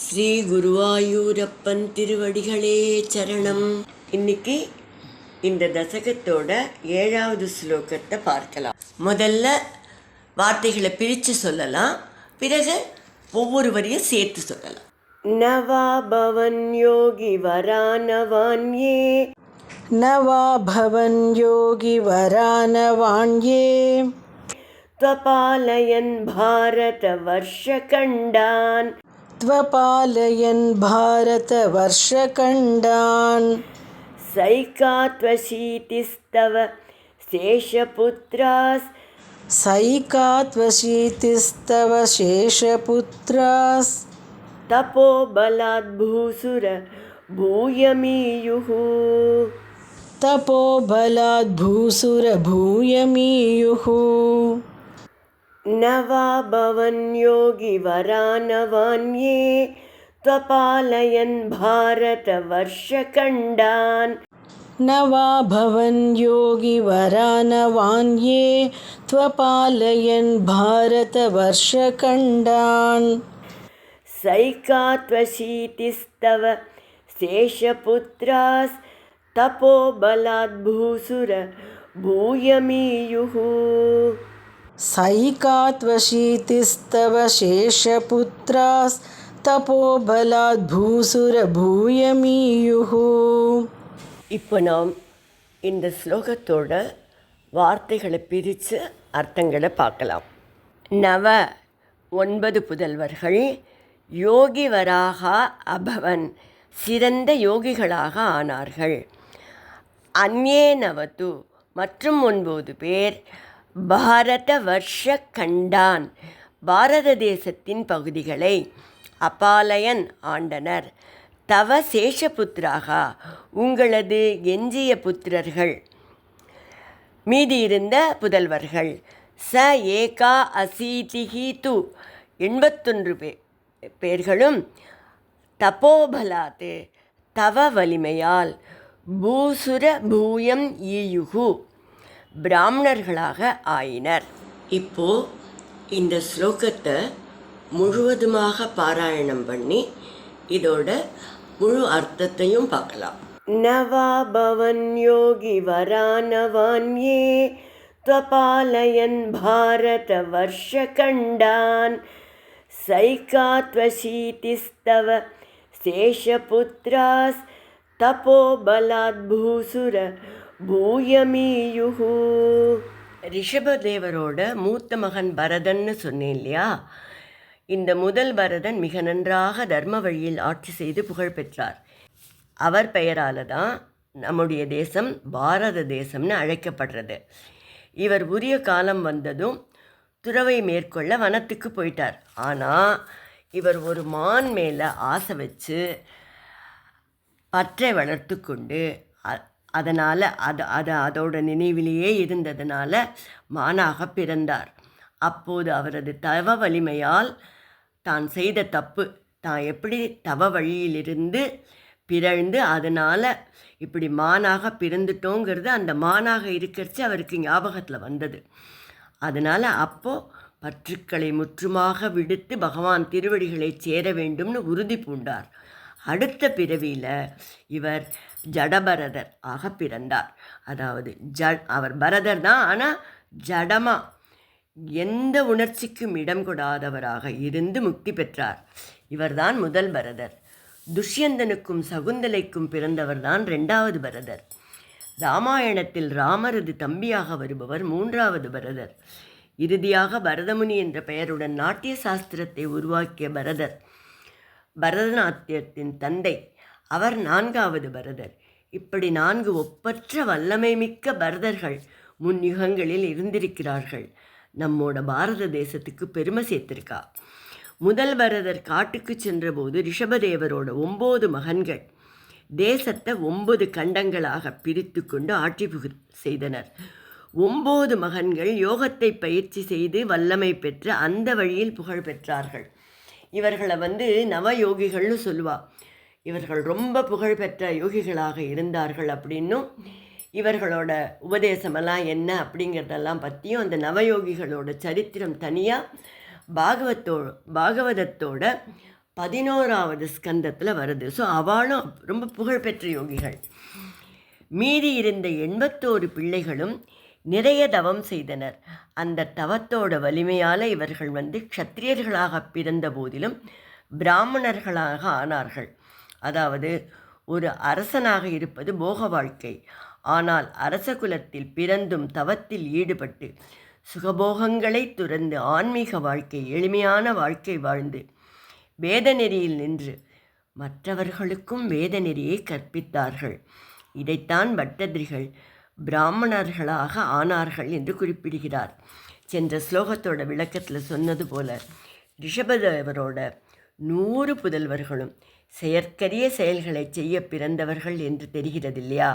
ஸ்ரீ குருவாயூரப்பன் திருவடிகளே சரணம். இன்னைக்கு இந்த தசகத்தோட 7வது ஸ்லோகத்தை பார்க்கலாம். முதல்ல வார்த்தைகளை பிரித்து சொல்லலாம், பிறகு ஒவ்வொரு வரியும் சேர்த்து சொல்லலாம். நவா பவன் யோகி வரானவான்யே, நவா பவன் யோகி வரானவான்யே, त्वपालयन् भारतवर्षखण्डान्, त्वपालयन् भारतवर्षखण्डान्, सैकात्वशीतिस्तव शेषपुत्रास्, सैकात्वशीतिस्तव शेषपुत्रास्, तपोबलाद् भूसुर भूयमीयुः, तपोबलाद् भूसुर भूयमीयुः. नवा भवन् योगि वरानवान्ये, त्वपालयन् भारतवर्षखण्डान्, नवा भवन् योगि वरानवान्ये, त्वपालयन् भारतवर्षखण्डान्, सैकात्वशीतिस्तव शेषपुत्रास्, तपोबलाद् भूसुर भूयमीयुः, सैकात्वशीतिस्तव शेषपुत्रास्, तपोबलाद् भूसुर भूयमीयुः. இப்போ நாம் இந்த ஸ்லோகத்தோட வார்த்தைகளை பிரித்து அர்த்தங்களை பார்க்கலாம். நவ 9 புதல்வர்கள், யோகி வராகா அபவன் சிறந்த யோகிகளாக ஆனார்கள். அந்யே நவது மற்றும் 9 பேர், பாரத வர்ஷ கண்டான் பாரத தேசத்தின் பகுதிகளை, அபாலயன் ஆண்டனர், தவ சேஷபுத்திராக உங்களது எஞ்சிய புத்திரர்கள், மீதியிருந்த புதல்வர்கள், ச ஏகா அசீதிஹி து 81 பேர்களும், தபோபலாத் தவ வலிமையால், பூசுர பூயம் ஈயுகு பிராமணர்களாக ஆயினர். இப்போ இந்த ஸ்லோகத்தை முழுவதுமாக பாராயணம் பண்ணி இதோட முழு அர்த்தத்தையும் பார்க்கலாம். நவா பவன் யோகி வரானவான்யே, त्वपालयन् भारतवर्षखण्डान्, सैकात्वशीतिस्तव शेषपुत्रास्, तपोबलाद् भूसुर பூயமீயுஹு. ரிஷபதேவரோட மூத்த மகன் பரதன்னு சொன்னேன் இல்லையா? இந்த முதல் பரதன் மிக நன்றாக தர்ம வழியில் ஆட்சி செய்து புகழ் பெற்றார். அவர் பெயரால் தான் நம்முடைய தேசம் பாரத தேசம்னு அழைக்கப்படுறது. இவர் உரிய காலம் வந்ததும் துறவை மேற்கொள்ள வனத்துக்கு போயிட்டார். ஆனால் இவர் ஒரு மான் மேலே ஆசை வச்சு பற்றை வளர்த்து கொண்டு அதனால் அதோட நினைவிலேயே இருந்ததுனால மானாக பிறந்தார். அப்போது அவரது தவ வலிமையால் தான் செய்த தப்பு, தான் எப்படி தவ வழியிலிருந்து பிறழ்ந்து அதனால் இப்படி மானாக பிறந்துட்டோங்கிறது அந்த மானாக இருக்கிறச்சு அவருக்கு ஞாபகத்தில் வந்தது. அதனால் அப்போது பற்றுக்களை முற்றுமாக விடுத்து பகவான் திருவடிகளை சேர வேண்டும்னு உறுதி பூண்டார். அடுத்த பிறவியில் இவர் ஜடபரதர் ஆக பிறந்தார். அதாவது அவர் பரதர் தான், ஆனால் ஜடமாக எந்த உணர்ச்சிக்கும் இடம் கொடாதவராக இருந்து முக்தி பெற்றார். இவர்தான் முதல் பரதர். துஷ்யந்தனுக்கும் சகுந்தலைக்கும் பிறந்தவர் தான் 2வது பரதர். ராமாயணத்தில் ராமரது தம்பியாக வருபவர் 3வது பரதர். இறுதியாக பரதமுனி என்ற பெயருடன் நாட்டிய சாஸ்திரத்தை உருவாக்கிய பரதர், பரதநாட்டியத்தின் தந்தை, அவர் 4வது பரதர். இப்படி 4 ஒப்பற்ற வல்லமை மிக்க பரதர்கள் முன் யுகங்களில் இருந்திருக்கிறார்கள். நம்மோட பாரத தேசத்துக்கு பெருமை சேர்த்திருக்கா. முதல் பரதர் காட்டுக்கு சென்றபோது ரிஷபதேவரோட 9 மகன்கள் தேசத்தை 9 கண்டங்களாக பிரித்து கொண்டு ஆட்சி செய்தனர். 9 மகன்கள் யோகத்தை பயிற்சி செய்து வல்லமை பெற்று அந்த வழியில் புகழ் பெற்றார்கள். இவர்களை நவயோகிகள்னு சொல்லுவாள். இவர்கள் ரொம்ப புகழ்பெற்ற யோகிகளாக இருந்தார்கள் அப்படின்னும், இவர்களோட உபதேசமெல்லாம் என்ன அப்படிங்கிறதெல்லாம் பற்றியும் அந்த நவயோகிகளோட சரித்திரம் தனியாக பாகவதத்தோட 11வது ஸ்கந்தத்தில் வருது. ஸோ அவளும் ரொம்ப புகழ்பெற்ற யோகிகள். மீதி இருந்த 81 பிள்ளைகளும் நிறைய தவம் செய்தனர். அந்த தவத்தோட வலிமையால் இவர்கள் க்ஷத்திரியர்களாக பிறந்த போதிலும் பிராமணர்களாக ஆனார்கள். அதாவது ஒரு அரசனாக இருப்பது போக வாழ்க்கை. ஆனால் அரச குலத்தில் பிறந்தும் தவத்தில் ஈடுபட்டு சுகபோகங்களை துறந்து ஆன்மீக வாழ்க்கை, எளிமையான வாழ்க்கை வாழ்ந்து வேத நெறியில் நின்று மற்றவர்களுக்கும் வேத நெறியை கற்பித்தார்கள். இதைத்தான் பட்டதிரிகள் பிராமணர்களாக ஆனார்கள் என்று குறிப்பிடுகிறார். சென்ற ஸ்லோகத்தோட விளக்கத்தில் சொன்னது போல ரிஷபதேவரோட 100 புதல்வர்களும் செயற்கரிய செயல்களை செய்ய பிறந்தவர்கள் என்று தெரிகிறது இல்லையா?